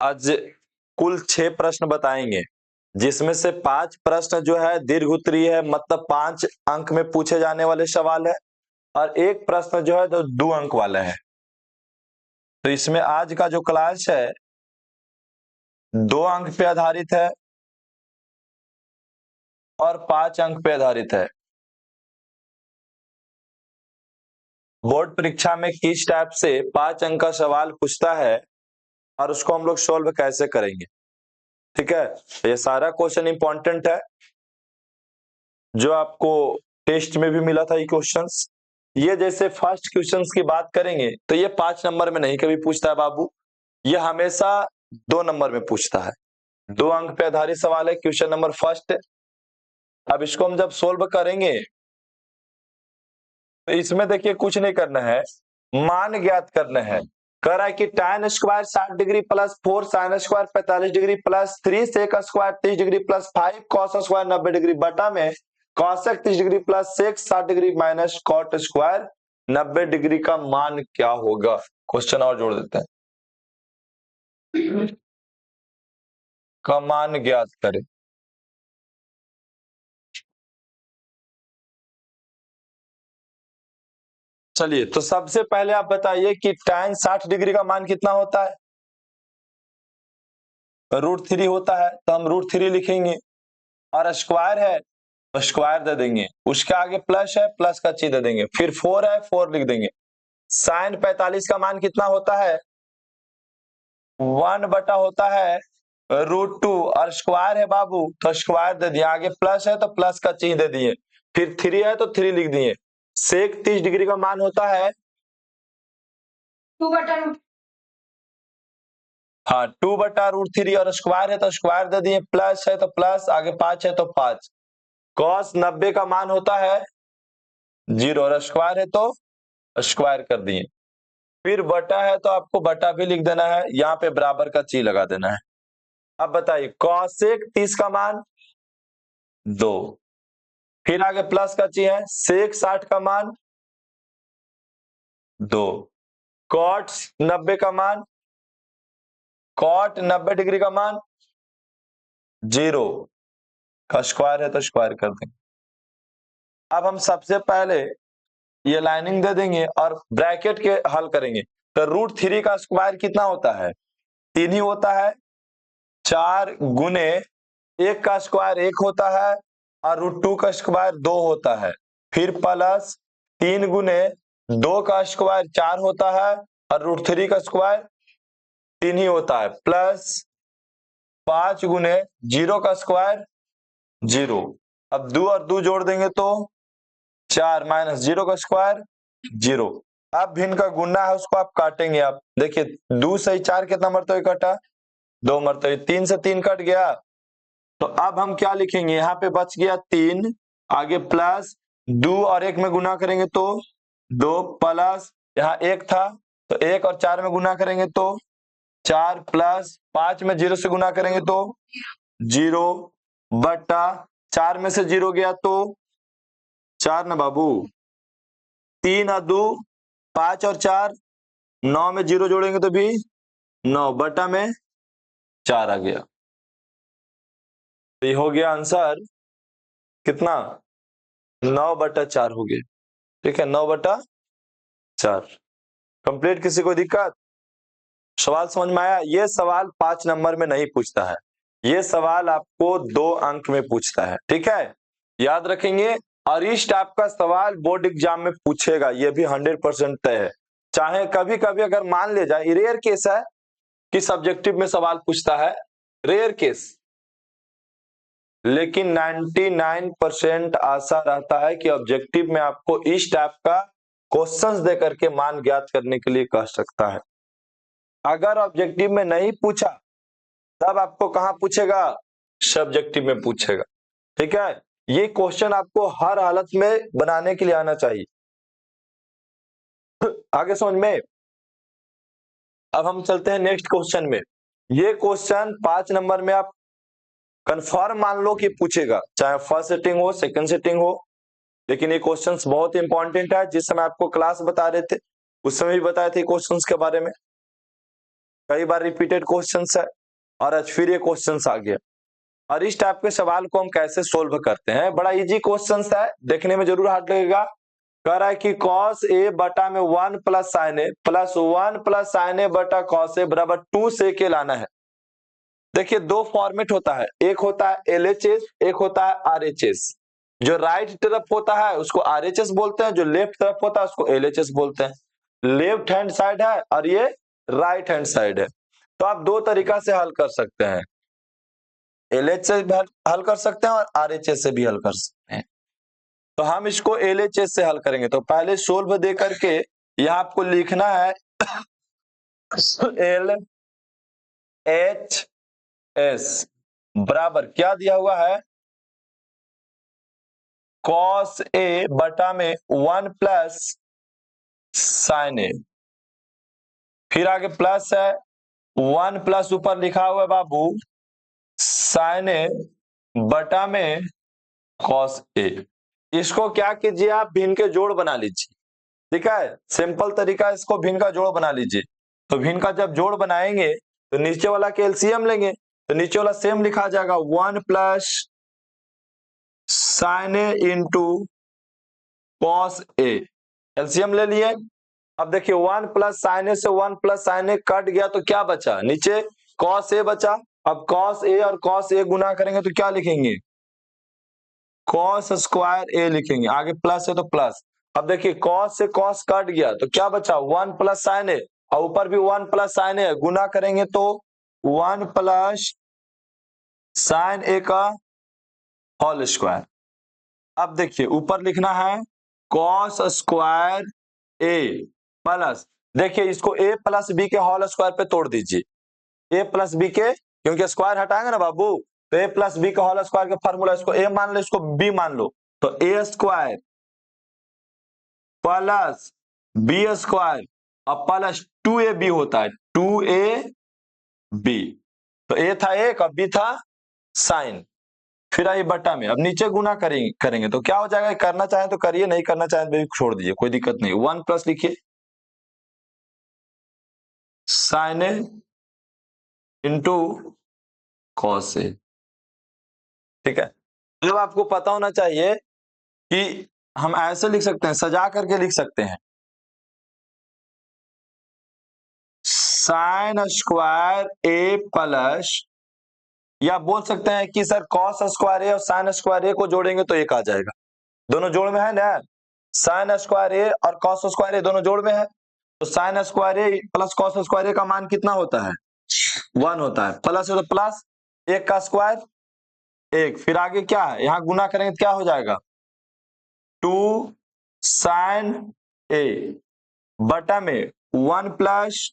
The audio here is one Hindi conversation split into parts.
आज कुल 6 प्रश्न बताएंगे, जिसमें से 5 प्रश्न जो है दीर्घ उत्तरीय है, मतलब 5 अंक में पूछे जाने वाले सवाल है, और एक प्रश्न जो है 2 अंक वाला है। तो इसमें आज का जो क्लास है 2 अंक पे आधारित है और 5 अंक पे आधारित है। बोर्ड परीक्षा में किस टाइप से 5 अंक का सवाल पूछता है और उसको हम लोग सोल्व कैसे करेंगे, ठीक है। ये सारा क्वेश्चन इंपॉर्टेंट है, जो आपको टेस्ट में भी मिला था ये क्वेश्चंस। ये जैसे फर्स्ट क्वेश्चंस की बात करेंगे तो ये 5 नंबर में नहीं कभी पूछता है बाबू, ये हमेशा 2 नंबर में पूछता है। 2 अंक पे आधारित सवाल है, क्वेश्चन नंबर फर्स्ट। अब इसको हम जब सोल्व करेंगे तो इसमें देखिए कुछ नहीं करना है, मान ज्ञात करना है। कह रहा है कि tan square 60 degree plus 4 sin square 45 degree plus 3 sec square 30 degree plus 5 cos square 90 degree बटा में cosec 30 degree plus sec 60 degree minus cot square 90 degree का मान क्या होगा। क्वेश्चन और जोड़ देते हैं, का मान ज्ञात करें। चलिए, तो सबसे पहले आप बताइए कि tan 60 डिग्री का मान कितना होता है। √3 होता है, तो हम √3 लिखेंगे, और स्क्वायर है तो स्क्वायर दे देंगे, उसके आगे प्लस है प्लस का चिन्ह दे देंगे, फिर 4 है 4 लिख देंगे। साइन 45 का मान कितना होता है, 1 बटा होता है √2, और स्क्वायर है बाबू तो स्क्वायर दे दिया, आगे प्लस है तो प्लस का चिन्ह दे दिए, फिर 3 है तो 3 लिख दिए। सेक 30 डिग्री का मान होता है 2 बटा हाँ 2 बटा √3, और स्क्वायर है तो स्क्वायर दे दिए, प्लस है तो प्लस, आगे 5 है तो 5। कॉस 90 का मान होता है 0, और स्क्वायर है तो स्क्वायर कर दिए, फिर बटा है तो आपको बटा भी लिख देना है, यहाँ पे बराबर का चिन्ह लगा देना है। अब बताइए कॉसेक 30 का मान 2, फिर आगे प्लस का चिन्ह है, सेक 60 का मान 2, कॉट 90 का मान, कॉट 90 डिग्री का मान 0, का स्क्वायर है तो स्क्वायर कर देंगे। अब हम सबसे पहले ये लाइनिंग दे देंगे और ब्रैकेट के हल करेंगे। तो √3 का स्क्वायर कितना होता है, 3 ही होता है, 4 गुने 1 का स्क्वायर 1 होता है, और √2 का स्क्वायर 2 होता है, फिर प्लस 3 गुने 2 का स्क्वायर 4 होता है, और √3 का स्क्वायर 3 ही होता है, प्लस 5 गुने 0 का स्क्वायर 0। अब 2 और 2 जोड़ देंगे तो 4 माइनस 0 का स्क्वायर 0। अब भिन्न का गुना है उसको आप काटेंगे। आप देखिए 2 से 4 कितना मरतबे कटा, 2 मरतबे, 3 से 3 कट गया, तो अब हम क्या लिखेंगे, यहाँ पे बच गया 3, आगे प्लस 2 और 1 में गुना करेंगे तो 2, प्लस यहाँ 1 था तो 1 और 4 में गुना करेंगे तो 4, प्लस 5 में 0 से गुना करेंगे तो 0, बटा 4 में से 0 गया तो 4 ना बाबू, 3 और 2 5 और 4 9 में 0 जोड़ेंगे तो भी 9, बटा में 4 आ गया। तो ये हो गया आंसर कितना, 9 बटा 4 हो गया, ठीक है, 9 बटा 4 कंप्लीट। किसी को दिक्कत, सवाल समझ में आया। ये सवाल 5 नंबर में नहीं पूछता है, ये सवाल आपको 2 अंक में पूछता है, ठीक है, याद रखेंगे। और इस टाइप का सवाल बोर्ड एग्जाम में पूछेगा, ये भी 100% तय है। चाहे कभी कभी अगर मान ले जाए, रेयर केस है कि सब्जेक्टिव में सवाल पूछता है, रेयर केस, लेकिन 99% आशा रहता है कि ऑब्जेक्टिव में आपको इस टाइप का क्वेश्चंस दे करके मान ज्ञात करने के लिए कह सकता है। अगर ऑब्जेक्टिव में नहीं पूछा तब आपको कहां पूछेगा, सब्जेक्टिव में पूछेगा, ठीक है। ये क्वेश्चन आपको हर हालत में बनाने के लिए आना चाहिए। आगे समझ में। अब हम चलते हैं नेक्स्ट क्वेश्चन में। ये क्वेश्चन 5 नंबर में आप कंफर्म मान लो कि पूछेगा, चाहे फर्स्ट सेटिंग हो सेकंड सेटिंग हो, लेकिन ये क्वेश्चंस बहुत इंपॉर्टेंट है। जिस समय आपको क्लास बता रहे थे उस समय भी बताए थे क्वेश्चंस के बारे में। कई बार रिपीटेड क्वेश्चंस है और आज फिर ये क्वेश्चंस आ गया। और इस टाइप के सवाल को हम कैसे सोल्व करते हैं, बड़ा इजी क्वेश्चंस है, देखने में जरूर हार्ड लगेगा। कह रहा है कि cos a बटा में 1 प्लस साइन ए प्लस 1 प्लस साइन ए बटा cos a बराबर 2 sec a लाना है। देखिए दो फॉर्मेट होता है, एक होता है LHS, एक होता है RHS। जो राइट तरफ होता है उसको RHS बोलते हैं, जो लेफ्ट तरफ होता है उसको LHS बोलते हैं। लेफ्ट हैंड साइड है और ये राइट हैंड साइड है। तो आप दो तरीका से हल कर सकते हैं, LHS से भी हल कर सकते हैं और RHS से भी हल कर सकते हैं। तो हम इसको LHS से हल करेंगे। तो पहले सोल्व दे करके यहां आपको लिखना है LHS बराबर क्या दिया हुआ है, cos a बटा में 1 प्लस साइन ए, फिर आगे प्लस है 1 प्लस ऊपर लिखा हुआ है बाबू साइन ए बटा में cos a। इसको क्या कीजिए आप भिन्न के जोड़ बना लीजिए, ठीक है, सिंपल तरीका, इसको भिन्न का जोड़ बना लीजिए। तो भिन्न का जब जोड़ बनाएंगे तो नीचे वाला के एलसीएम लेंगे, तो नीचे वाला सेम लिखा जाएगा 1 plus sign A into cos A, LCM ले लिए। अब देखिए 1 प्लस साइन ए से 1 प्लस साइन ए कट गया तो क्या बचा, नीचे कॉस ए बचा। अब कॉस ए और कॉस ए गुना करेंगे तो क्या लिखेंगे, कॉस स्क्वायर ए लिखेंगे, आगे प्लस है तो प्लस। अब देखिए कॉस से कॉस कट गया तो क्या बचा 1 प्लस साइन ए, और ऊपर भी 1 प्लस साइन ए, गुना करेंगे तो 1 प्लस साइन ए का होल स्क्वायर। अब देखिए ऊपर लिखना है कॉस स्क्वायर ए प्लस, देखिए इसको ए प्लस बी के होल स्क्वायर पे तोड़ दीजिए, ए प्लस बी के, क्योंकि स्क्वायर हटाएंगे ना बाबू, तो ए प्लस बी का होल स्क्वायर का फॉर्मूला, इसको ए मान लो इसको बी मान लो, तो ए स्क्वायर प्लस बी स्क्वायर और प्लस 2ab होता है 2ab। तो ए था एक और बी था साइन, फिर आई बटा में, अब नीचे गुना करेंगे तो क्या हो जाएगा, करना चाहे तो करिए, नहीं करना चाहे तो छोड़ दीजिए, कोई दिक्कत नहीं। 1 प्लस लिखिए sign A into cos A, ठीक है। अब आपको पता होना चाहिए कि हम ऐसे लिख सकते हैं, सजा करके लिख सकते हैं, साइन स्क्वायर ए प्लस, या बोल सकते हैं कि सर कॉस स्क्वायर ए और साइन स्क्वायर ए को जोड़ेंगे तो एक आ जाएगा, दोनों जोड़ में है ना, साइन स्क्वायर ए और कॉस स्क्वायर ए दोनों जोड़ में है, तो साइन स्क्वायर ए प्लस कॉस स्क्वायर ए का मान कितना होता है 1 होता है, प्लस है तो प्लस, एक का स्क्वायर एक, फिर आगे क्या है, यहां गुना करेंगे तो क्या हो जाएगा 2 साइन ए बटा में 1 plus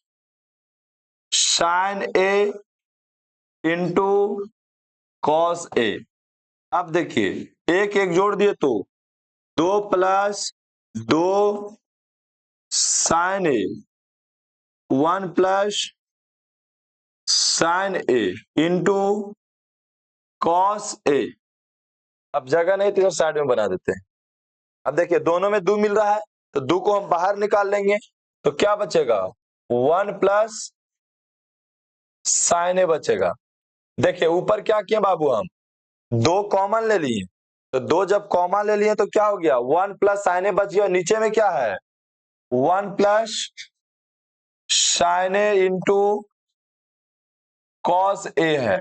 sign A into cos A. अब देखिए एक एक जोड़ दिए तो 2 plus 2 sign A 1 plus sign A into cos A. अब जगह नहीं तो साइड में बना देते हैं। अब देखिए दोनों में 2 मिल रहा है तो 2 को हम बाहर निकाल लेंगे तो क्या बचेगा 1 प्लस साइन ए बचेगा। देखिए ऊपर क्या किए बाबू, हम 2 कॉमन ले लिए, तो 2 जब कॉमन ले लिए तो क्या हो गया 1 प्लस साइन ए बच गया, नीचे में क्या है 1 plus sign A into cos A है।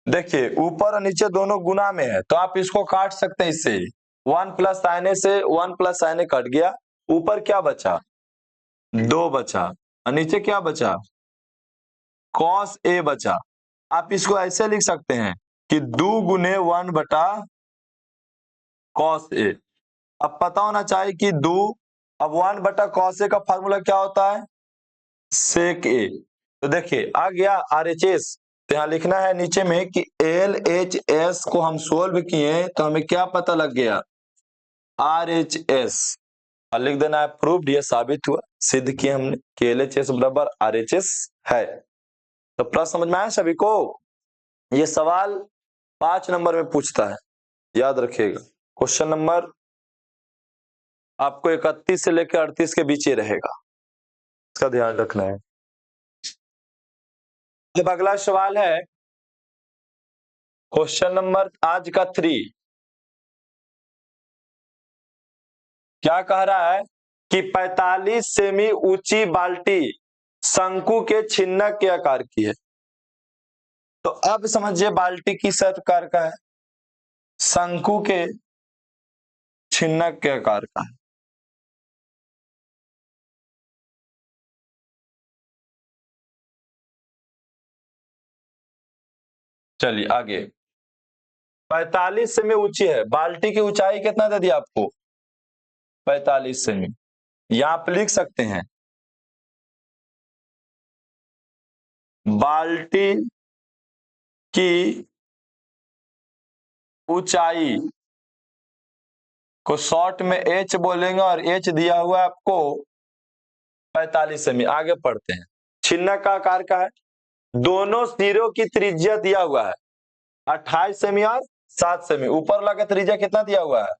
देखिए ऊपर और नीचे दोनों गुना में है तो आप इसको काट सकते हैं इससे, 1 प्लस साइन ए से 1 प्लस साइन ए कट गया, ऊपर क्या बचा 2 बचा और नीचे क्या बचा कॉस ए बचा। आप इसको ऐसे लिख सकते हैं कि 2 गुने 1 बटा कॉस ए। अब पता होना चाहिए कि 2, अब 1 बटा कॉस ए का फॉर्मूला क्या होता है सेक ए। तो देखिए आ गया आरएचएस, तो यहाँ लिखना है नीचे में कि एलएचएस को हम सोल्व किए तो हमें क्या पता लग गया आरएचएस, और लिख देना है प्रूव्ड, ये साबित हुआ, सिद्ध किया हमने कि एलएचएस बराबर आरएचएस है। तो प्रश्न समझ में आया सभी को, ये सवाल 5 नंबर में पूछता है, याद रखिएगा। क्वेश्चन नंबर आपको 31 से लेकर 38 के बीच ही रहेगा, इसका ध्यान रखना है। अब अगला सवाल है क्वेश्चन नंबर आज का 3। क्या कह रहा है कि 45 सेमी ऊंची बाल्टी शंकु के छिन्नक के आकार की है। तो अब समझिए बाल्टी किस आकार का है, शंकु के छिन्नक के आकार का है। चलिए आगे, 45 सेमी ऊंची है, बाल्टी की ऊंचाई कितना दे दिया आपको, 45 सेमी। यहां आप लिख सकते हैं बाल्टी की ऊंचाई को शॉर्ट में एच बोलेंगे और एच दिया हुआ है आपको 45 सेमी। आगे पढ़ते हैं। छिन्नक का आकार का है, दोनों सिरों की त्रिज्या दिया हुआ है 28 सेमी और 7 सेमी। ऊपर वाला का त्रिज्या कितना दिया हुआ है,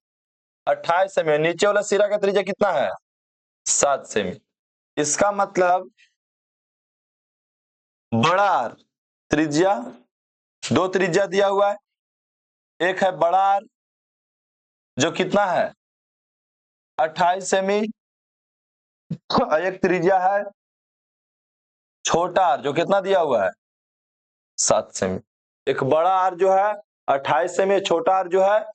28 सेमी। नीचे वाला सिरा का त्रिज्या कितना है, 7 सेमी। इसका मतलब बड़ा आर त्रिज्या, दो त्रिज्या दिया हुआ है, एक है बड़ा आर जो कितना है 28 सेमी, एक त्रिज्या है छोटा आर जो कितना दिया हुआ है 7 सेमी। एक बड़ा आर जो है 28 सेमी, छोटा आर जो है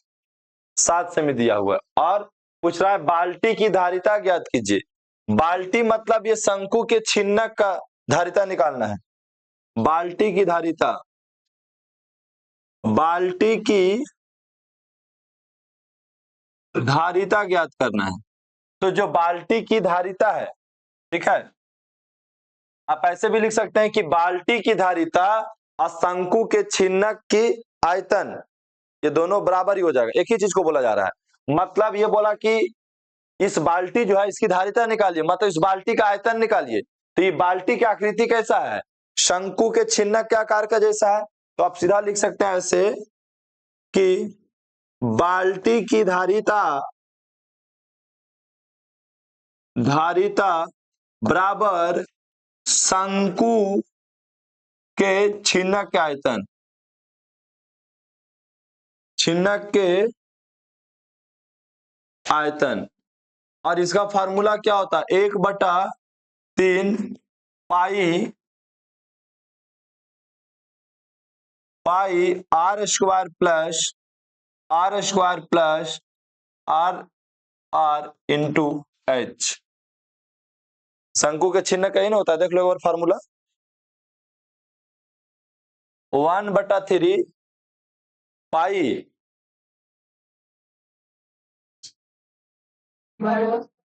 7 सेमी दिया हुआ है। और पूछ रहा है बाल्टी की धारिता ज्ञात कीजिए। बाल्टी मतलब ये शंकु के छिन्नक का धारिता निकालना है। बाल्टी की धारिता, बाल्टी की धारिता ज्ञात करना है। तो जो बाल्टी की धारिता है, ठीक है, आप ऐसे भी लिख सकते हैं कि बाल्टी की धारिता और शंकु के छिन्नक की आयतन, ये दोनों बराबर ही हो जाएगा। एक ही चीज को बोला जा रहा है। मतलब ये बोला कि इस बाल्टी जो है इसकी धारिता निकालिए, मतलब इस बाल्टी का आयतन निकालिए। तो ये बाल्टी की आकृति कैसा है, शंकु के छिन्नक के आकार का जैसा है। तो आप सीधा लिख सकते हैं ऐसे कि बाल्टी की धारिता, धारिता बराबर शंकु के छिन्नक के आयतन, छिन्नक के आयतन। और इसका फार्मूला क्या होता है, 1/3 pi r square plus r r into h. शंकु के छिन्नक का ही ना होता है, देख लो एक बार फार्मूला। 1/3 पाई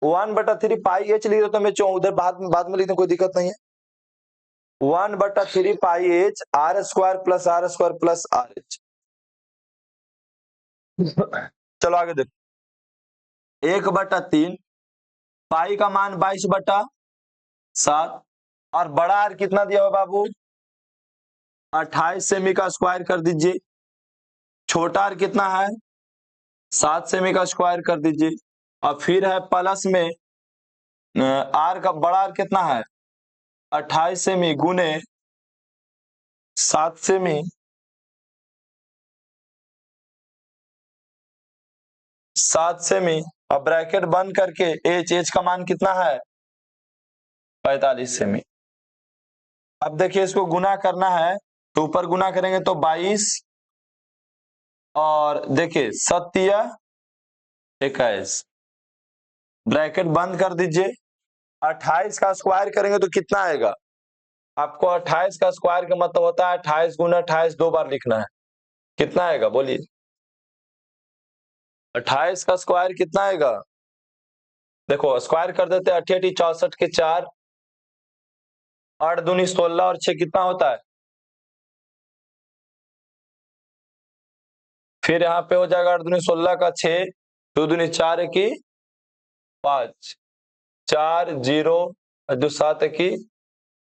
1/3 पाई एच लिख देता हूं मैं, उधर बाद में लिखने कोई दिक्कत नहीं है। 1/3 pi h r square plus r h. चलो आगे देखो, 1/3 पाई का मान 22/7 और बड़ा आर कितना दिया हुआ बाबू 28 सेमी का स्क्वायर कर दीजिए, छोटा आर कितना है 7 सेमी का स्क्वायर कर दीजिए। और फिर है प्लस में आर का बड़ा आर कितना है 28 सेमी गुने 7 सेमी, 7 सेमी और ब्रैकेट बंद करके एच का मान कितना है 45 सेमी। अब देखिए इसको गुना करना है तो ऊपर गुना करेंगे तो 22 और देखिए 7×21, ब्रैकेट बंद कर दीजिए। 28 का स्क्वायर करेंगे तो कितना आएगा, आपको 28 का स्क्वायर का मतलब होता है 28 गुना 28 दो बार लिखना है। कितना आएगा बोलिए, 28 का स्क्वायर कितना आएगा, देखो स्क्वायर कर देते हैं 88 64 के 4, 8 दूनी 16 और 6 कितना होता है, फिर यहाँ पे हो जाएगा 8 दूनी 16 का 6, 2 दूनी 4 की 5, 4 0 2 7 की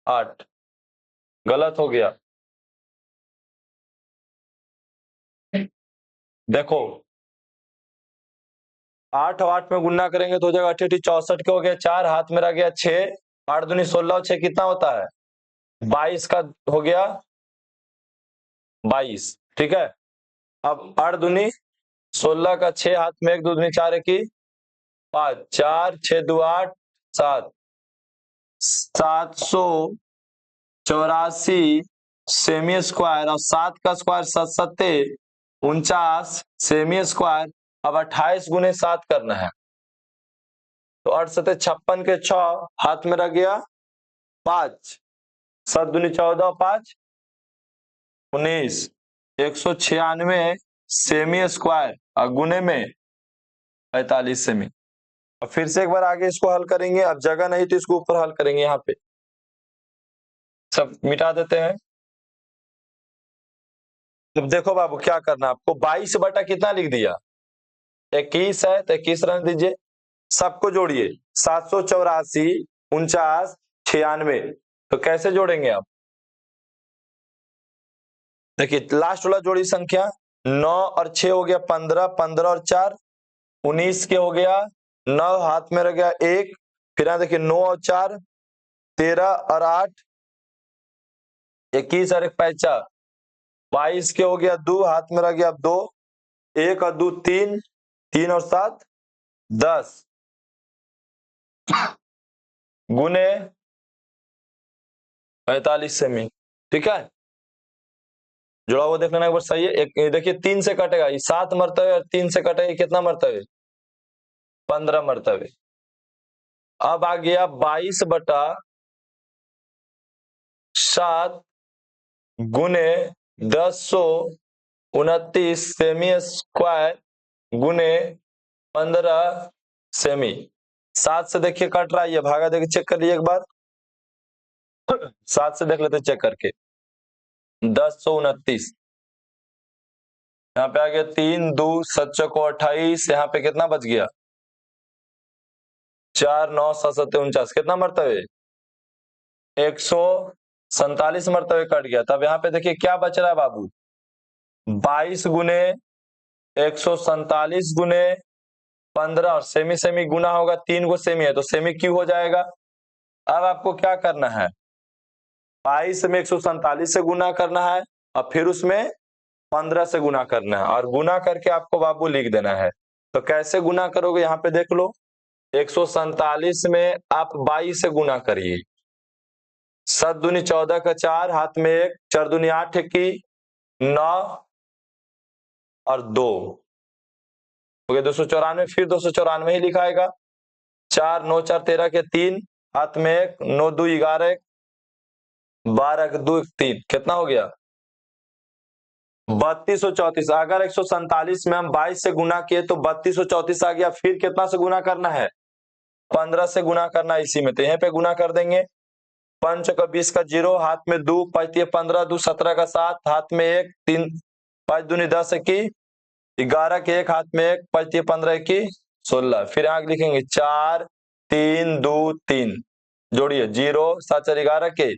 8, गलत हो गया। देखो 8 और 8 में गुना करेंगे तो हो जाएगा 88 64 के हो गया 4, हाथ में रह गया 6, 8 दूनी 16 और 6 कितना होता है 22 का हो गया 22, ठीक है। अब 8 दूनी 16 का 6 हाथ में 1 2 दूनी 4 1 5 4 6 2 8 7 784 सेमी स्क्वायर और 7 का स्क्वायर 7 सत्ते 49 सेमी स्क्वायर। अब 28 गुने 7 करना है, तो 8 सत्ते 56 के 6 हाथ में रह गया 5 7 दूनी 14 5 19 196 सेमी स्क्वायर और गुने में 45 सेमी। अब फिर से एक बार आगे इसको हल करेंगे, अब जगह नहीं तो इसको ऊपर हल करेंगे, यहाँ पे सब मिटा देते हैं। अब देखो बाबू क्या करना है आपको, 22 बटा कितना लिख दिया 21 है, तो 21 रहने दीजिए। सबको जोड़िए 784 49 96, तो कैसे जोड़ेंगे आप, देखिए लास्ट वाला जोड़ी संख्या 9 और 6 हो गया 15, 15 और 4 19 के हो गया 9 हाथ में रह गया 1, फिर यहाँ देखिए 9 और 4 13 और 8 21 और 1 पैंचा 22 के हो गया 2 हाथ में रह गया 2 1 और 2 3 3 और 7 10 गुने 45 सेमी, ठीक है। जुड़ा हुआ देख लेना एक बार, सही है। एक देखिए 3 से कटेगा, ये 7 मरतबे और 3 से कटेगा कितना मरतबे 15 मरतबे। अब आ गया 22 बटा 7 गुने 1029 सेमी स्क्वायर गुने 15 सेमी। 7 से देखिए कट रहा है, ये भागा देखिए चेक कर लीजिए एक बार 7 से देख लेते चेक करके 1029, यहाँ पे आ गया 3 2 7 को 28, यहाँ पे कितना बच गया 4 9 7 7 49, कितना मरतबे 147 मरतबे कट गया। तब यहाँ पे देखिए क्या बच रहा है बाबू 22 गुने 147 गुने 15 और सेमी सेमी गुना होगा, 3 गो सेमी है तो सेमी क्यू हो जाएगा। अब आपको क्या करना है 22 में 147 से गुना करना है और फिर उसमें 15 से गुना करना है और गुना करके आपको बाबू लिख देना है। तो कैसे गुना करोगे यहाँ पे देख लो, 147 में आप 22 से गुना करिए, 7 दूनी 14 का 4 हाथ में 1 4 दूनी 8 की 9 और 2 हो गया 294, फिर 294 ही लिखाएगा 4 9 4 13 के 3 हाथ में 1 9 2 11 12 के 2 3, कितना हो गया 3234। अगर 147 में हम 22 से गुना किए तो 3234 आ गया, फिर कितना से गुना करना है 15 से गुना करना है इसी में, तो यहाँ पे गुना कर देंगे 5 का 20 का 0 हाथ में 2 5 15 2 17 का 7 हाथ में 1 3 5 दूनी 10 की 11 के 1 हाथ में 1 5 15 की 16, फिर आगे लिखेंगे 4 3 2 3 जोड़िए 0 7 4 11 के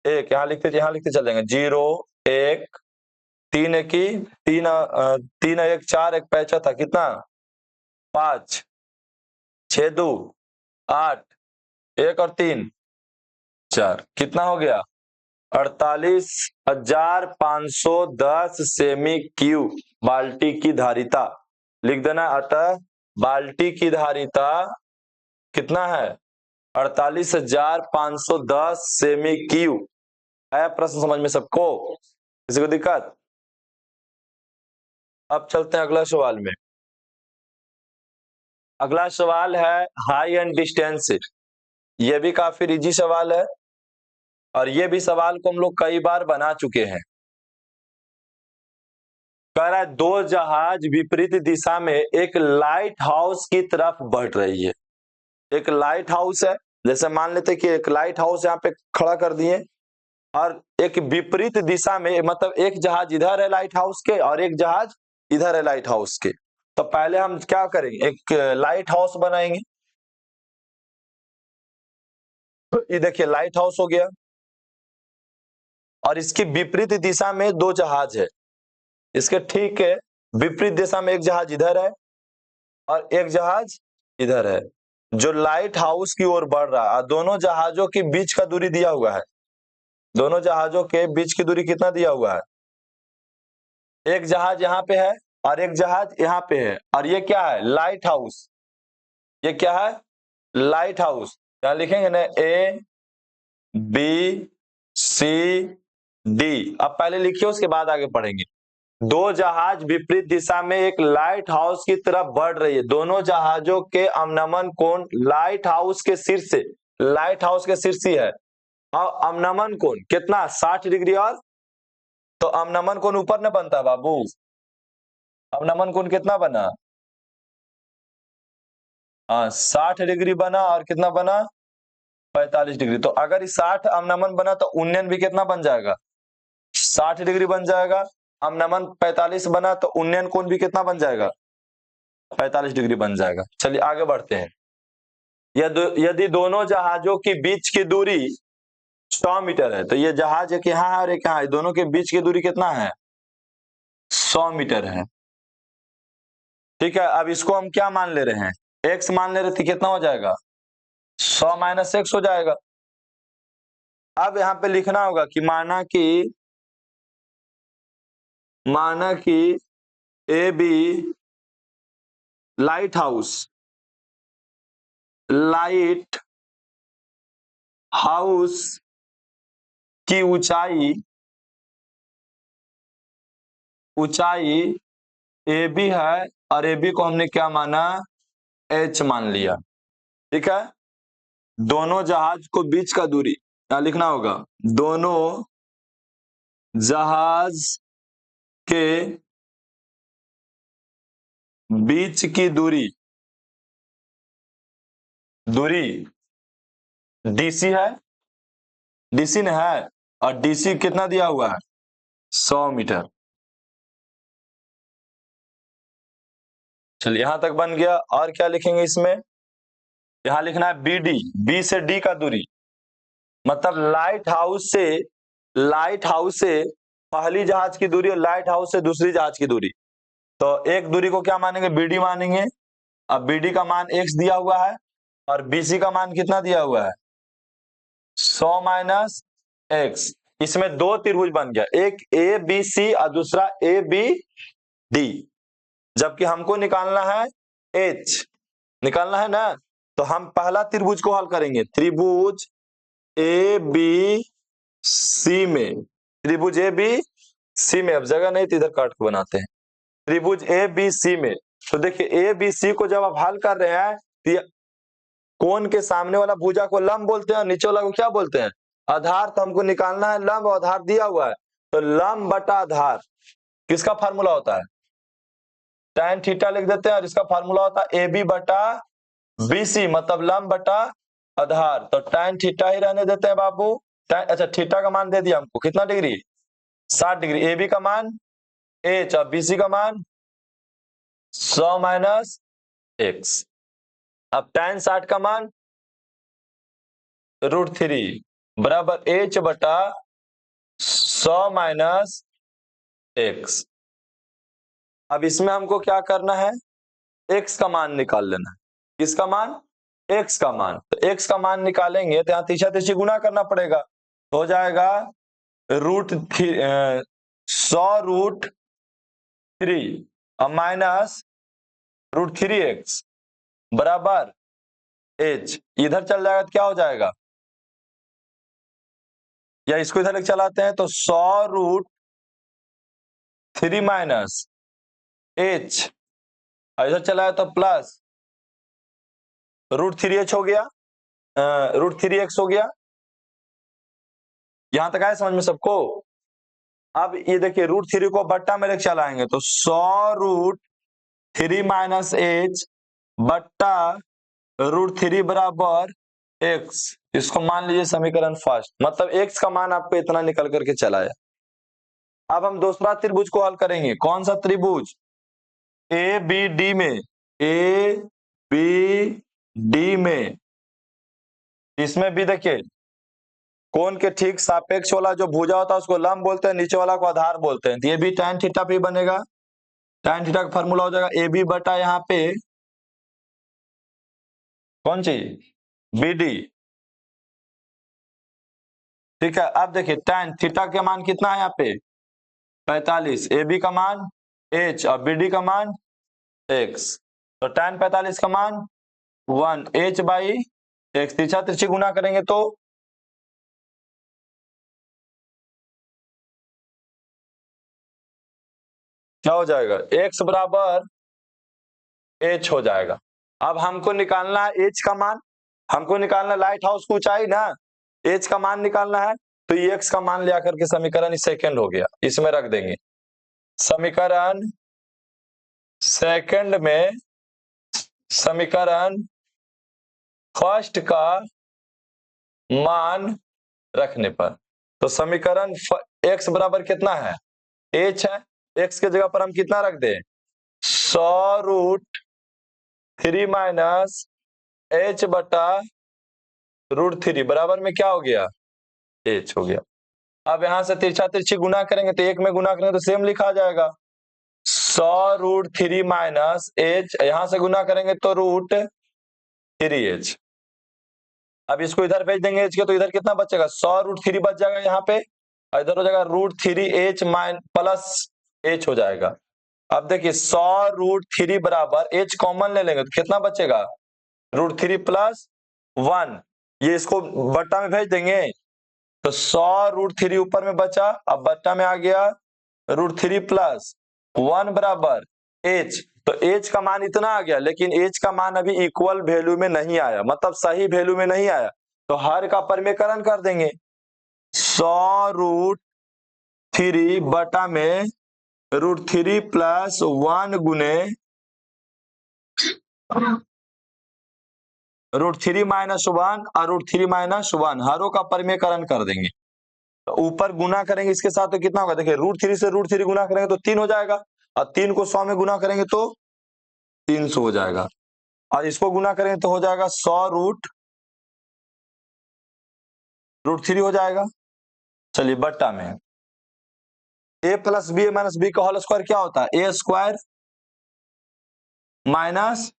1, यहाँ लिखते चल जाएंगे 0 1 3 1 की 3 3 1 4 1 पैंचा था कितना 5 6 2 8 1 और 3 4, कितना हो गया 48,510 सेमी क्यूब बाल्टी की धारिता लिख देना। अतः बाल्टी की धारिता कितना है 48,510 सेमी क्यूब। है प्रश्न समझ में सबको, किसी को दिक्कत? अब चलते हैं अगला सवाल में। अगला सवाल है हाई एंड डिस्टेंस। यह भी काफी इजी सवाल है और ये भी सवाल को हम लोग कई बार बना चुके हैं। कह रहा है 2 जहाज विपरीत दिशा में एक लाइट हाउस की तरफ बढ़ रही है। एक लाइट हाउस है, जैसे मान लेते कि एक लाइट हाउस यहाँ पे खड़ा कर दिए और एक विपरीत दिशा में, मतलब एक जहाज इधर है लाइट हाउस के और एक जहाज इधर है लाइट हाउस के। तो पहले हम क्या करेंगे, एक लाइट हाउस बनाएंगे। ये देखिए लाइट हाउस हो गया और इसकी विपरीत दिशा में 2 जहाज है। इसके ठीक है विपरीत दिशा में एक जहाज इधर है और एक जहाज इधर है, जो लाइट हाउस की ओर बढ़ रहा है। दोनों जहाजों के बीच का दूरी दिया हुआ है दोनों जहाजों के बीच की दूरी कितना दिया हुआ है? एक जहाज यहाँ पे है और एक जहाज यहाँ पे है, और ये क्या है? Lighthouse. ये क्या है? Lighthouse. क्या लिखेंगे ना? A B C D. अब पहले लिखिए, उसके बाद आगे पढ़ेंगे। दो जहाज विपरीत दिशा में एक लाइट हाउस की तरफ बढ़ रही है। दोनों जहाजों के अवनमन कोण लाइट हाउस के शीर्ष से, लाइट हाउस के शीर्ष ही है, और अवनमन कोण कितना? 60 डिग्री। और तो अवनमन कोण ऊपर न बनता बाबू? अवनमन कोण कितना बना? 60 डिग्री बना, और कितना बना? 45 डिग्री। तो अगर इस 60 अवनमन बना तो उन्नयन भी कितना बन जाएगा? 60 डिग्री बन जाएगा। अवनमन 45 बना तो उन्नयन कोण भी कितना बन जाएगा? 45 डिग्री बन जाएगा। चलिए आगे बढ़ते हैं। यदि दोनों जहाजों के बीच की दूरी 100 मीटर है, तो ये जहाज एक यहाँ है और एक यहाँ है, दोनों के बीच की दूरी कितना है? 100 मीटर है। ठीक है, अब इसको हम क्या मान ले रहे हैं? x मान ले रहे थे, कितना हो जाएगा? 100 माइनस एक्स हो जाएगा। अब यहां पे लिखना होगा कि माना कि ए बी लाइट हाउस की ऊंचाई ए बी है, और ए बी को हमने क्या माना? h मान लिया। ठीक है, दोनों जहाज को बीच का दूरी क्या लिखना होगा? दोनों जहाज के बीच की दूरी डीसी है, डीसी ने है, और डीसी कितना दिया हुआ है? 100 मीटर। चलिए यहां तक बन गया। और क्या लिखेंगे इसमें? यहां लिखना है बी डी, बी से डी का दूरी, मतलब लाइट हाउस से पहली जहाज की दूरी और लाइट हाउस से दूसरी जहाज की दूरी। तो एक दूरी को क्या मानेंगे? बीडी मानेंगे। अब बीडी का मान x दिया हुआ है, और बीसी का मान कितना दिया हुआ है? 100 माइनस एक्स। इसमें दो त्रिभुज बन गया, एक ए बी सी और दूसरा ए बी डी। जबकि हमको निकालना है h, निकालना है ना, तो हम पहला त्रिभुज को हल करेंगे। त्रिभुज ए बी सी में, त्रिभुज ए बी सी में, अब जगह नहीं तो इधर काट के बनाते हैं। त्रिभुज ए बी सी में, तो देखिए ए बी सी को जब आप हल कर रहे हैं तो कोण के सामने वाला भुजा को लंब बोलते हैं, नीचे वाला को क्या बोलते हैं? आधार। तो हमको निकालना है लंब, और आधार दिया हुआ है, तो लंब बटा आधार किसका फार्मूला होता है? tan थीटा लिख देते हैं, और इसका फार्मूला होता है ए बी बटा बी सी, मतलब लंब बटा आधार। तो tan थीटा ही रहने देते हैं बाबू। अच्छा, थीटा का मान दे दिया हमको, कितना डिग्री? 60 डिग्री। ए बी का मान h, और बी सी का मान 100 माइनस एक्स। अब tan 60 का मान √3 बराबर h बटा 100 माइनस एक्स। अब इसमें हमको क्या करना है? x का मान निकाल लेना है। किसका मान? x का मान। तो x का मान निकालेंगे तो यहाँ तीसरा तीसरी गुना करना पड़ेगा, तो हो जाएगा 100√3 और माइनस √3x बराबर h। इधर चल जाएगा तो क्या हो जाएगा? या इसको इधर चलाते हैं तो 100√3 माइनस h, इधर चला है तो प्लस √3h हो गया, √3x हो गया। यहां तक आया समझ में सबको? अब ये देखिए √3 को बट्टा में लेकर चलाएंगे तो 100√3 माइनस h बट्टा √3 बराबर x। इसको मान लीजिए समीकरण फर्स्ट, मतलब x का मान आपको इतना निकल करके चला है। अब हम दूसरा त्रिभुज को हल करेंगे। कौन सा त्रिभुज? ए बी डी में, ए बी डी में, इसमें भी देखिए कोण के ठीक सापेक्ष वाला जो भुजा होता है उसको लंब बोलते हैं, नीचे वाला को आधार बोलते हैं। तो ये भी tan थीटा पे बनेगा। tan थीटा का फॉर्मूला हो जाएगा ए बी बटा यहाँ पे कौन सी? B D. ठीक है, अब देखिए tan थीटा का मान कितना है यहाँ पे 45, ए बी का मान h और बी डी का मान x। तो tan 45 का मान 1h/x, तिरछा तिरछी गुना करेंगे तो क्या हो जाएगा, x बराबर h हो जाएगा। अब हमको निकालना है h का मान, हमको निकालना लाइट हाउस की ऊंचाई ना, h का मान निकालना है। तो ये x का मान ले आकर के समीकरण सेकंड हो गया, इसमें रख देंगे। समीकरण सेकंड में समीकरण फर्स्ट का मान रखने पर, तो समीकरण x बराबर कितना है, h है। x के जगह पर हम कितना रख दें, 100√3 माइनस h बटा √3 बराबर में क्या हो गया, h हो गया। अब यहां से तिरछा तिरछी गुना करेंगे तो एक में गुना करेंगे तो सेम लिखा जाएगा, 100√3 माइनस h, यहां से गुना करेंगे तो √3h। अब इसको इधर भेज देंगे h के, तो इधर कितना बचेगा, 100√3 बच जाएगा यहाँ पे, और इधर हो जाएगा √3h प्लस h हो जाएगा। अब देखिए 100√3 बराबर h कॉमन ले लेंगे तो कितना बचेगा, √3 प्लस 1, ये इसको बट्टा में भेज देंगे तो 100√3 ऊपर में बचा, अब बट्टा में आ गया √3 प्लस 1 बराबर h। तो h का मान इतना आ गया, लेकिन h का मान अभी इक्वल वैल्यू में नहीं आया, मतलब सही वैल्यू में नहीं आया, तो हर का परिमेयकरण कर देंगे। 100√3 बटा में √3 प्लस 1 गुने √3 माइनस 1 और √3 माइनस 1, हरों का परिमेयकरण कर देंगे। तो ऊपर गुना करेंगे इसके साथ तो कितना होगा, देखिए √3 से √3 गुना करेंगे तो 3 हो जाएगा, और 3 को 100 में गुना करेंगे तो 300 हो जाएगा, और इसको गुना करेंगे तो हो जाएगा 100√3 हो जाएगा। चलिए बट्टा में a plus B minus B का होल स्क्वायर क्या होता है, a square minus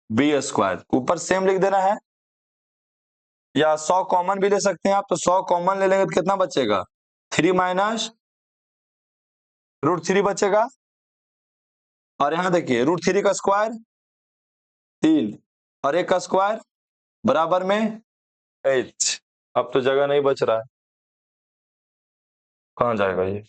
B square, ऊपर सेम लिख देना है, या 100 कॉमन भी ले सकते हैं आप, तो 100 कॉमन ले लेंगे तो कितना बचेगा, 3 माइनस √3 बचेगा, और यहां देखिए √3 का स्क्वायर 3 और 1 का स्क्वायर बराबर में h। अब तो जगह नहीं बच रहा है, कहां जाएगा ये,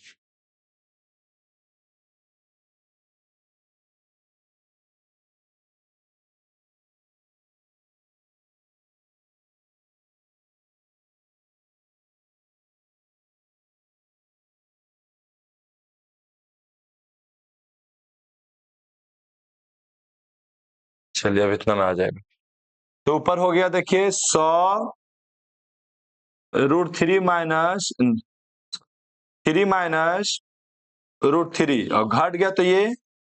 चलिए अब इतना में आ जाएगा। तो ऊपर हो गया देखिए 100√3 माइनस 3 माइनस √3, और घट गया तो ये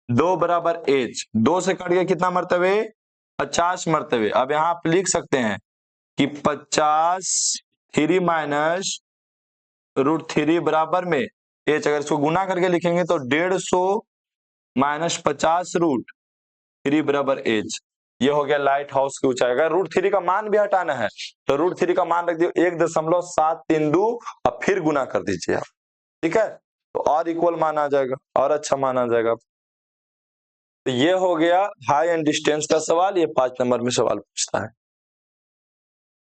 2 बराबर h, 2 से कट गया कितना मरतबे, 50 मरतबे। अब यहाँ आप लिख सकते हैं कि 50 3 माइनस √3 बराबर में h, अगर इसको गुना करके लिखेंगे तो 150 माइनस 50√3 बराबर h। ये हो गया लाइट हाउस की ऊंचाई। अगर √3 का मान भी हटाना है तो √3 का मान रख दियो 1.732 और फिर गुना कर दीजिए आप, ठीक है, तो और इक्वल मान आ जाएगा और अच्छा मान आ जाएगा। तो ये हो गया हाई एंड डिस्टेंस का सवाल, ये 5 नंबर में सवाल पूछता है।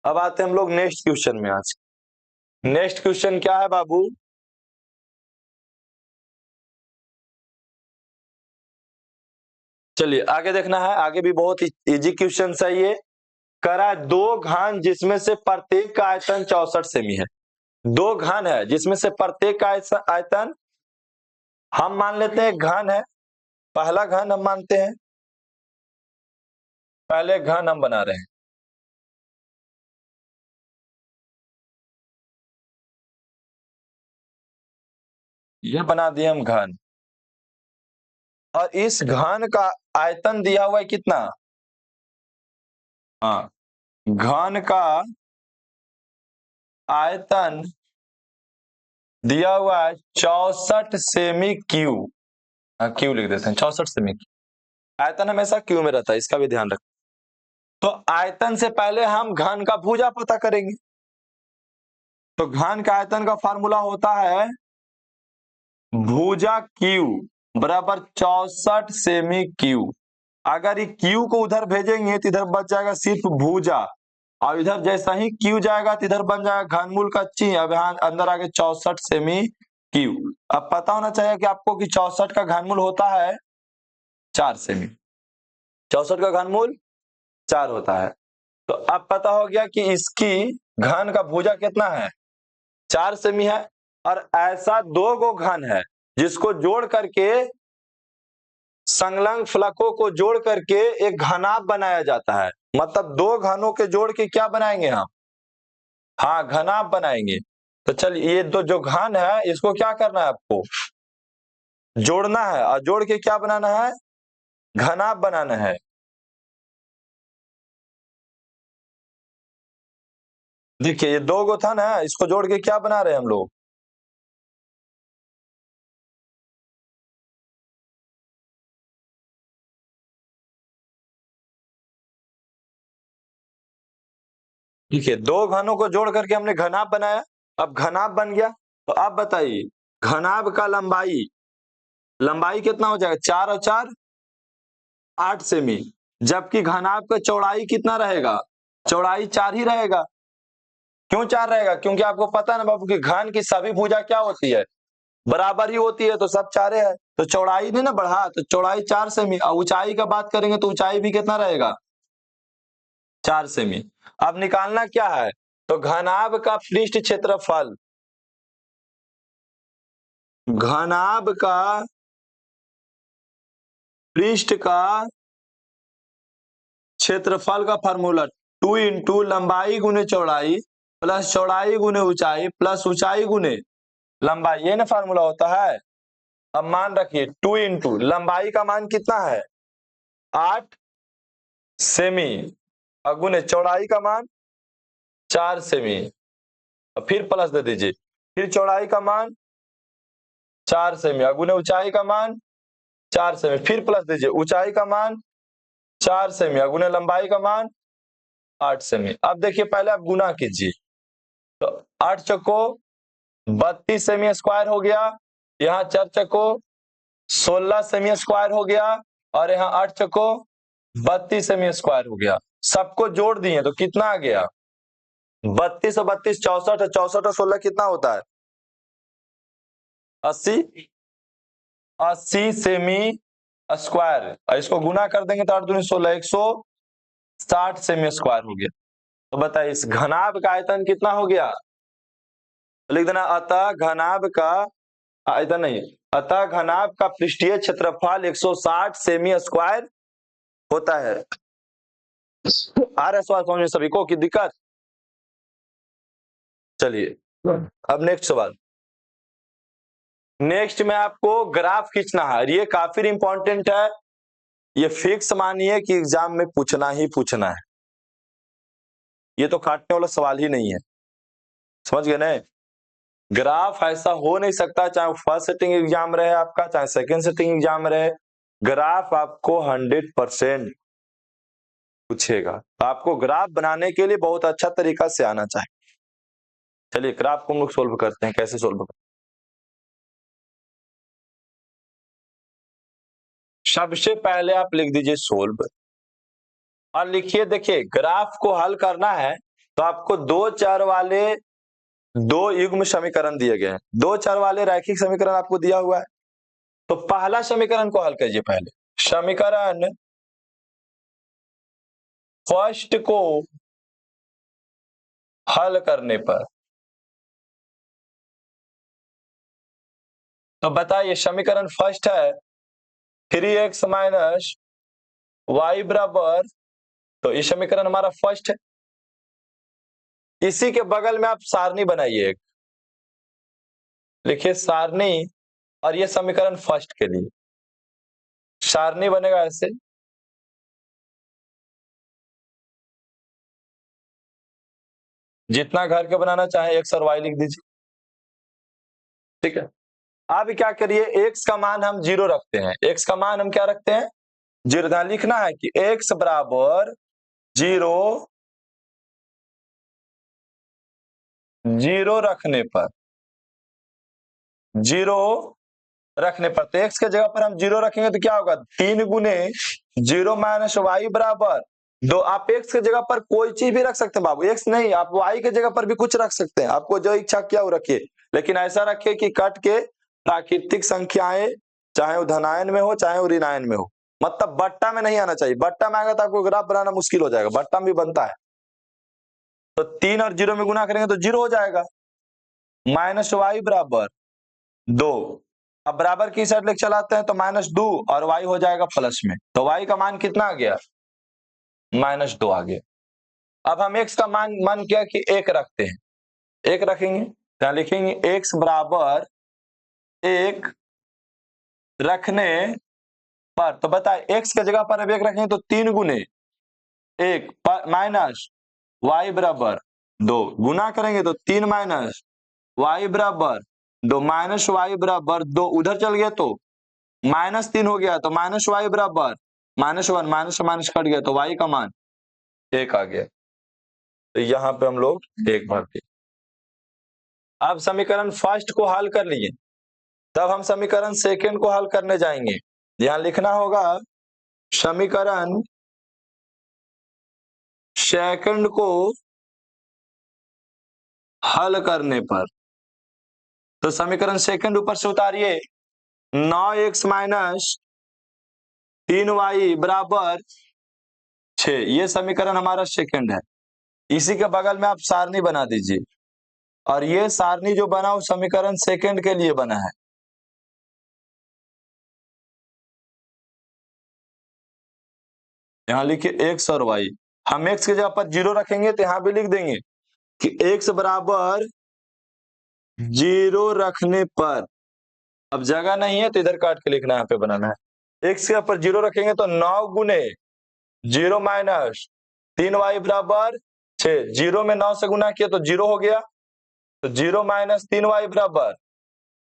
अब आते हैं हम लोग नेक्स्ट क्वेश्चन में। आज नेक्स्ट क्वेश्चन क्या है बाबू, चलिए आगे देखना है, आगे भी बहुत इजी क्वेश्चन है ये। करा 2 घन जिसमें से प्रत्येक का आयतन 64 सेमी है। 2 घन है जिसमें से प्रत्येक का आयतन हम मान लेते हैं घन है, पहला घन हम मानते हैं, पहले घन हम बना रहे हैं, ये बना दिए हम घन, और इस घन का आयतन दिया हुआ है कितना, हाँ घन का आयतन दिया हुआ है 64 सेमी क्यू, क्यू लिख देते हैं 64 सेमी। आयतन हमेशा क्यू में रहता है, इसका भी ध्यान रख। तो आयतन से पहले हम घन का भुजा पता करेंगे, तो घन का आयतन का फार्मूला होता है भुजा क्यू बराबर 64 सेमी क्यू। अगर ये क्यू को उधर भेजेंगे तो इधर बच जाएगा सिर्फ भुजा, और इधर जैसा ही क्यू जाएगा तो इधर बन जाएगा घनमूल का ची। अब यहाँ अंदर आगे 64 सेमी क्यू। अब पता होना चाहिए कि आपको कि 64 का घनमूल होता है 4 सेमी। 64 का घनमूल 4 होता है। तो अब पता हो गया कि इसकी घन का भुजा कितना है, 4 सेमी है। और ऐसा दो गो घन है जिसको जोड़ करके, संलग्न फलकों को जोड़ करके एक घनाभ बनाया जाता है। मतलब दो घनों के जोड़ के क्या बनाएंगे हम, हाँ घनाभ बनाएंगे। तो चलिए ये दो जो घन है इसको क्या करना है, आपको जोड़ना है, और जोड़ के क्या बनाना है, घनाभ बनाना है। देखिए ये दो गो था ना, इसको जोड़ के क्या बना रहे हैं हम लोग, देखिए दो घनों को जोड़ करके हमने घनाभ बनाया। अब घनाभ बन गया तो अब बताइए घनाभ का लंबाई, लंबाई कितना हो जाएगा, 4 और 4 8 सेमी। जबकि घनाभ का चौड़ाई कितना रहेगा, चौड़ाई 4 ही रहेगा। क्यों 4 रहेगा, क्योंकि आपको पता है ना बाबू कि घन की सभी भुजा क्या होती है, बराबर ही होती है। तो सब चारे है तो चौड़ाई नहीं ना बढ़ा, तो चौड़ाई 4 सेमी। और ऊंचाई का बात करेंगे तो ऊंचाई भी कितना रहेगा, 4 सेमी। अब निकालना क्या है, तो घनाभ का पृष्ठ क्षेत्रफल, घनाभ का पृष्ठ का क्षेत्रफल का फार्मूला 2 इंटू लंबाई गुने चौड़ाई प्लस चौड़ाई गुने ऊंचाई प्लस ऊंचाई गुने लंबाई, ये ना फार्मूला होता है। अब मान रखिए 2 इंटू लंबाई का मान कितना है 8 सेमी, और गुने चौड़ाई का मान 4 सेमी, और फिर प्लस दे दीजिए, फिर चौड़ाई का मान 4 सेमी, और गुने ऊंचाई का मान 4 सेमी, फिर प्लस दीजिए ऊंचाई का मान 4 सेमी, और गुने लंबाई का मान 8 सेमी। अब देखिए पहले आप गुना कीजिए, तो 8 चौको 32 सेमी स्क्वायर हो गया, यहाँ 4 चौको 16 सेमी स्क्वायर हो गया, और यहाँ 8 चौको 32 सेमी स्क्वायर हो गया। सबको जोड़ दिए तो कितना आ गया, 32 और 32 64, 64 और 16 कितना होता है 80, 80 सेमी स्क्वायर। और इसको गुना कर देंगे तो 8 दूनी 16, 160 सेमी स्क्वायर हो गया। तो बताइए इस घनाभ का आयतन कितना हो गया, लिख देना अतः घनाभ का आयतन नहीं, अतः घनाभ का पृष्ठीय क्षेत्रफल 160 सेमी स्क्वायर होता है। आ रहा है सवाल समझ में सभी को की दिक्कत। चलिए अब नेक्स्ट सवाल, नेक्स्ट में आपको ग्राफ खींचना है। ये काफी इंपॉर्टेंट है, ये फिक्स मानिए कि एग्जाम में पूछना ही पूछना है, ये तो काटने वाला सवाल ही नहीं है, समझ गए ना। ग्राफ ऐसा हो नहीं सकता, चाहे वो फर्स्ट सेटिंग एग्जाम रहे आपका, चाहे सेकंड सेटिंग एग्जाम रहे, ग्राफ आपको 100% पूछेगा। तो आपको ग्राफ बनाने के लिए बहुत अच्छा तरीका से आना चाहिए। चलिए ग्राफ को हम लोग सोल्व करते हैं, कैसे सोल्व करते हैं। सबसे पहले आप लिख दीजिए सोल्व, और लिखिए देखिए ग्राफ को हल करना है तो आपको दो चर वाले दो युग्म समीकरण दिए गए हैं, दो चर वाले रैखिक समीकरण आपको दिया हुआ है। तो पहला समीकरण को हल कीजिए, पहले समीकरण फर्स्ट को हल करने पर, तो बताइए समीकरण फर्स्ट है 3x माइनस वाई बराबर, तो ये समीकरण हमारा फर्स्ट है। इसी के बगल में आप सारणी बनाइए एक, लिखिए सारणी, और ये समीकरण फर्स्ट के लिए सारणी बनेगा ऐसे, जितना घर के बनाना चाहे एक्स और वाई लिख दीजिए, ठीक है। अब क्या करिए, एक्स का मान हम 0 रखते हैं, एक्स का मान हम क्या रखते हैं 0। लिखना है कि एक्स बराबर 0 जीरो रखने पर, जीरो रखने पर, तो x के जगह पर हम जीरो रखेंगे तो क्या होगा, 3 गुने जीरो माइनस वाई बराबर 2। आप x के जगह पर कोई चीज भी रख सकते हैं बाबू, x नहीं, आप y के जगह पर भी कुछ रख सकते हैं, आपको जो इच्छा किया वो रखिए, लेकिन ऐसा रखिए कि कट के प्राकृतिक संख्याएं, चाहे वो धनायन में हो चाहे वो ऋणायन में हो, मतलब बट्टा में नहीं आना चाहिए। बट्टा में आएगा तो आपको ग्राफ बनाना मुश्किल हो जाएगा, बट्टा में भी बनता है। तो 3 और 0 में गुना करेंगे तो 0 हो जाएगा, माइनस वाई बराबर 2। अब बराबर की साइड लेके चलाते हैं तो -2 और y हो जाएगा प्लस में, तो y का मान कितना आ गया, -2 आ गया। अब हम x का मान मन किया कि 1 रखते हैं, 1 रखेंगे तो यहाँ लिखेंगे x बराबर 1 रखने पर, तो बताए x के जगह पर अब 1 रखेंगे तो 3 गुने 1 माइनस y बराबर 2, गुना करेंगे तो 3 माइनस y बराबर 2, माइनस y बराबर 2 उधर चल गया तो -3 हो गया, तो माइनस वाई बराबर -1, माइनस माइनस कट गया तो y का मान 1 आ गया। तो यहाँ पे हम लोग 1 भर दिए। अब समीकरण फर्स्ट को हल कर लिए, तब हम समीकरण सेकंड को हल करने जाएंगे। यहाँ लिखना होगा समीकरण सेकंड को हल करने पर, तो समीकरण सेकंड ऊपर से उतारिए, 9x माइनस 3y बराबर 6, ये समीकरण हमारा सेकंड है। इसी के बगल में आप सारणी बना दीजिए, और ये सारणी जो बना वो समीकरण सेकंड के लिए बना है। यहाँ लिखिए x और y, हम x की जगह पर 0 रखेंगे तो यहाँ भी लिख देंगे कि x बराबर 0 रखने पर, अब जगह नहीं है तो इधर काट के लिखना है, यहाँ पे बनाना है। x के ऊपर 0 रखेंगे तो 9 गुने 0 माइनस 3y बराबर 6, 0 में 9 से गुना किया तो 0 हो गया, तो 0 माइनस 3y बराबर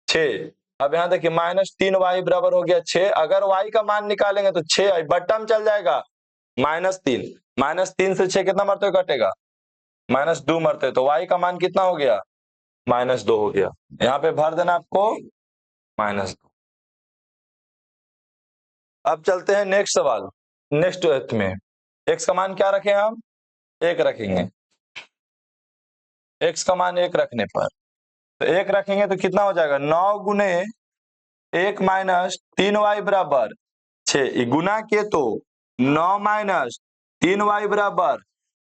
6। अब यहाँ देखिए -3y बराबर हो गया 6, अगर y का मान निकालेंगे तो 6 बट्टा में चल जाएगा, -3, -3 से 6 कितना मरते हुए कटेगा, -2 मरते, तो y का मान कितना हो गया, -2 हो गया। यहाँ पे भर देना आपको -2। अब चलते हैं नेक्स्ट सवाल, नेक्स्ट एथ में x का मान क्या रखें हम, 1 रखेंगे। x का मान 1 रखने पर, तो 1 रखेंगे तो कितना हो जाएगा, 9 गुने 1 माइनस 3y बराबर 6, गुना किए तो 9 माइनस 3y बराबर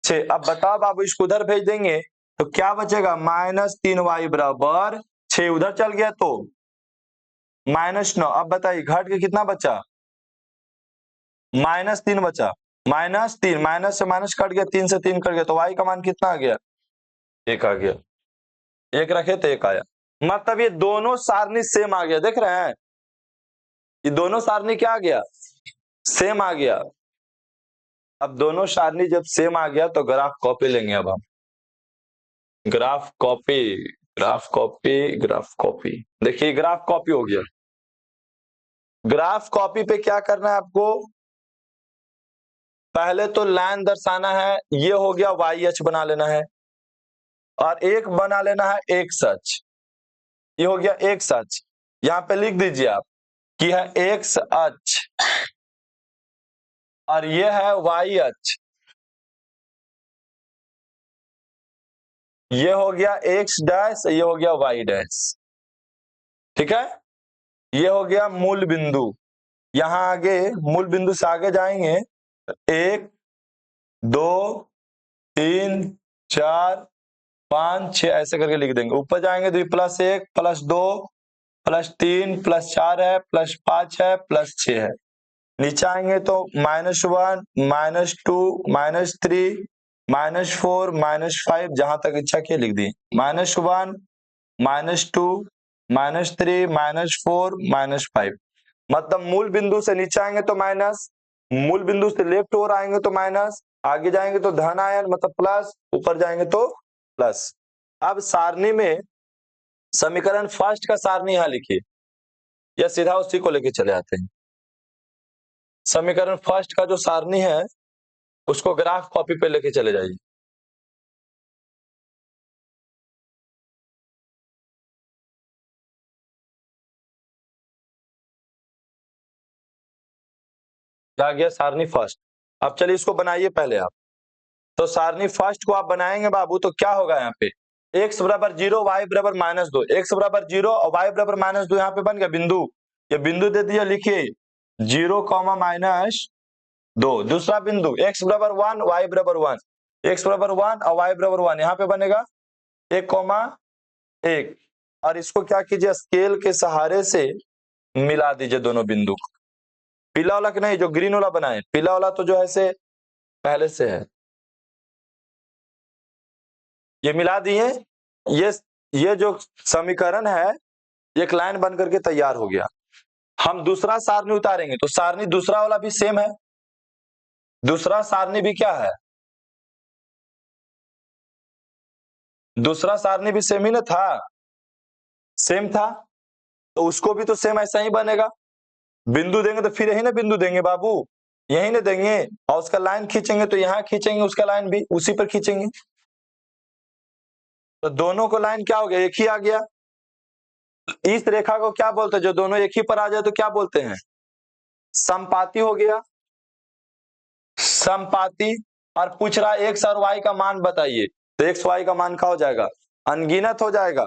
6। अब बताओ बाबू, इसको उधर भेज देंगे तो क्या बचेगा, -3y बराबर 6, उधर चल गया तो -9। अब बताइए घट के कितना बचा, -3 बचा, -3, माइनस से माइनस कट गया, 3 से 3 कट गया, तो y का मान कितना आ गया, 1 आ गया। 1 रखे तो 1 आया, मतलब ये दोनों सारणी सेम आ गया, देख रहे हैं, ये दोनों सारणी क्या आ गया, सेम आ गया। अब दोनों सारणी जब सेम आ गया तो ग्राफ कॉपी लेंगे। अब हम graph copy, graph copy, graph copy, देखिए ग्राफ कॉपी हो गया। ग्राफ कॉपी पे क्या करना है आपको, पहले तो लाइन दर्शाना है, ये हो गया वाई एच बना लेना है, और एक बना लेना है एक सच, ये हो गया एक सच। यहाँ पे लिख दीजिए आप कि है एक्स अक्ष और ये है वाई अक्ष, ये हो गया एक्स डैश, ये हो गया वाई डैश, ठीक है। ये हो गया मूल बिंदु, यहाँ आगे मूल बिंदु से आगे जाएंगे, 1 2 3 4 5 6 ऐसे करके लिख देंगे। ऊपर जाएंगे तो +1 +2 +3 +4 है, +5 है, +6 है। नीचे आएंगे तो -1 -2 -3 -4 -5, जहां तक इच्छा किए लिख दिए, -1 -2 -3 -4 -5। मतलब मूल बिंदु से नीचे आएंगे तो माइनस, मूल बिंदु से लेफ्ट ओर आएंगे तो माइनस, आगे जाएंगे तो धन आयन मतलब प्लस, ऊपर जाएंगे तो प्लस। अब सारणी में समीकरण फर्स्ट का सारणी यहां लिखिए, या सीधा उसी को लेके चले आते हैं। समीकरण फर्स्ट का जो सारणी है उसको ग्राफ कॉपी पे लेके चले जाइए। क्या गया सारणी फर्स्ट। अब चलिए इसको बनाइए पहले आप। तो सारणी फर्स्ट को आप बनाएंगे बाबू तो क्या होगा यहाँ पे x बराबर 0 y बराबर -2, x बराबर 0 और y बराबर -2 यहाँ पे बन गया बिंदु। ये बिंदु दे दिया, लिखिए 0, -2। दूसरा बिंदु x बराबर 1 y बराबर 1, x बराबर 1 और y बराबर 1 यहाँ पे बनेगा 1, और इसको क्या कीजिए स्केल के सहारे से मिला दीजिए दोनों बिंदु को। पीला वाला कि नहीं, जो ग्रीन वाला बनाए, पीला वाला तो जो है से पहले से है। ये मिला दिए, ये जो समीकरण है एक लाइन बन करके तैयार हो गया। हम दूसरा सारणी उतारेंगे तो सारणी दूसरा वाला भी सेम है। दूसरा सारणी भी क्या है, दूसरा सारणी भी सेम ही ना था, सेम था, तो उसको भी तो सेम ऐसा ही बनेगा। बिंदु देंगे तो फिर यही ना बिंदु देंगे बाबू, यही ना देंगे, और उसका लाइन खींचेंगे तो यहाँ खींचेंगे, उसका लाइन भी उसी पर खींचेंगे, तो दोनों को लाइन क्या हो गया, एक ही आ गया। इस रेखा को क्या बोलते हैं, जो दोनों एक ही पर आ जाए तो क्या बोलते हैं, समपाती हो गया, समपाती। और पूछ रहा है एक्स और वाई का मान बताइए, तो एक्स वाई का मान क्या हो जाएगा, अनगिनत हो जाएगा।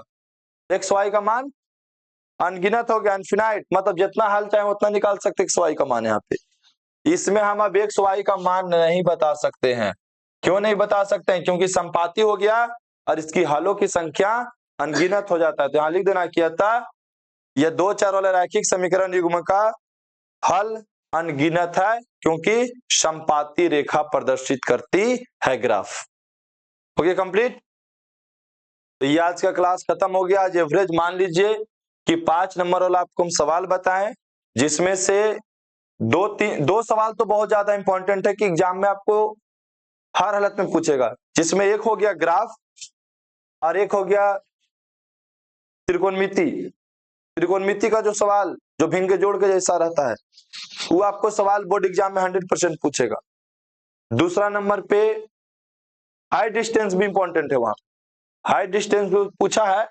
एक्स वाई का मान अनगिनत हो गया, इनफिनाइट, मतलब जितना हल चाहे उतना निकाल सकते एक्स वाई का मान। यहाँ पे इसमें हम अब एक्स वाई का मान नहीं बता सकते हैं। क्यों नहीं बता सकते हैं, क्योंकि संपाती हो गया और इसकी हलों की संख्या अनगिनत हो जाता है। तो यहाँ लिख देना किया था यह 2 चर वाले रैखिक समीकरण युग्म का हल अनगिनत है, क्योंकि संपाती रेखा प्रदर्शित करती है ग्राफ। हो गया कंप्लीट। तो ये आज का क्लास खत्म हो गया। आज एवरेज मान लीजिए कि 5 नंबर वाला आपको हम सवाल बताएं, जिसमें से दो सवाल तो बहुत ज्यादा इंपॉर्टेंट है कि एग्जाम में आपको हर हालत में पूछेगा, जिसमें एक हो गया ग्राफ और एक हो गया त्रिकोणमिति। त्रिकोणमिति का जो सवाल जो भिन्न के जोड़ के जैसा रहता है वो आपको सवाल बोर्ड एग्जाम में 100% पूछेगा। दूसरा नंबर पे हाई डिस्टेंस भी इंपॉर्टेंट है, वहां हाई डिस्टेंस भी पूछा है,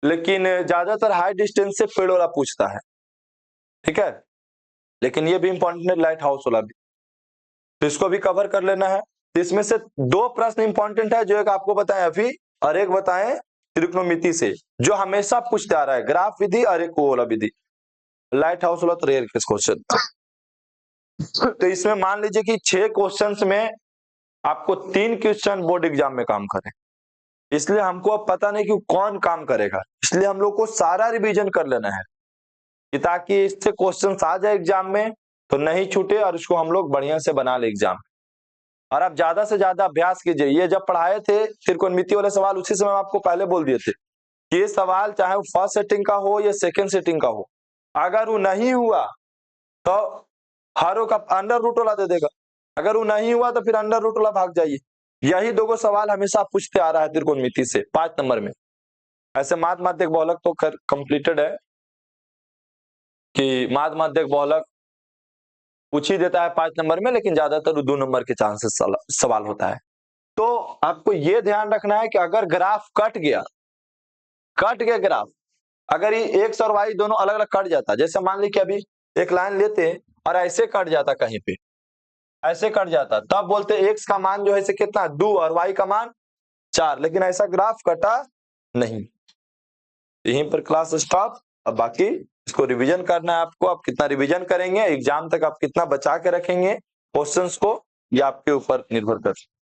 लेकिन ज्यादातर हाई डिस्टेंस से पेड़ वाला पूछता है, ठीक है, लेकिन ये भी इंपॉर्टेंट है, लाइट हाउस वाला भी, तो इसको भी कवर कर लेना है। तो इसमें से 2 प्रश्न इंपॉर्टेंट है, जो एक आपको बताएं अभी और एक बताएं त्रिकोणमिति से, जो हमेशा पूछते आ रहा है, ग्राफ विधि और एक वो वाला विधि। लाइट हाउस वाला तो रेयर केस क्वेश्चन। तो इसमें मान लीजिए कि 6 क्वेश्चंस में आपको 3 क्वेश्चन बोर्ड एग्जाम में काम करें, इसलिए हमको अब पता नहीं कि कौन काम करेगा, इसलिए हम लोग को सारा रिवीजन कर लेना है कि ताकि इससे क्वेश्चन आ जाए एग्जाम में तो नहीं छूटे और इसको हम लोग बढ़िया से बना ले एग्जाम। और आप ज्यादा से ज्यादा अभ्यास कीजिए। ये जब पढ़ाए थे त्रिकोणमिति वाले सवाल, उसी समय आपको पहले बोल दिए थे कि ये सवाल चाहे वो फर्स्ट सेटिंग का हो या सेकंड सेटिंग का हो, अगर वो नहीं हुआ तो हर का अंडर रूट वाला दे देगा, अगर वो नहीं हुआ तो फिर अंडर रूट वाला भाग जाइए। यही 2 सवाल हमेशा पूछते आ रहा है त्रिकोणमिति से 5 नंबर में। ऐसे माध्यमिक बहुलक तो कंप्लीटेड है कि माध्यमिक बहुलक पूछ ही देता है 5 नंबर में, लेकिन ज्यादातर 2 नंबर के चांसेस सवाल होता है। तो आपको ये ध्यान रखना है कि अगर ग्राफ कट गया ग्राफ, अगर ये एक्स और वाई दोनों अलग अलग कट जाता, जैसे मान ली कि अभी एक लाइन लेते और ऐसे कट जाता, कहीं पे ऐसे कट जाता, तब बोलते एक्स का मान जो है से कितना 2 और वाई का मान 4, लेकिन ऐसा ग्राफ कटा नहीं। यहीं पर क्लास स्टॉप। अब बाकी इसको रिवीजन करना है आपको। आप कितना रिवीजन करेंगे, एग्जाम तक आप कितना बचा के रखेंगे क्वेश्चंस को, ये आपके ऊपर निर्भर करता है।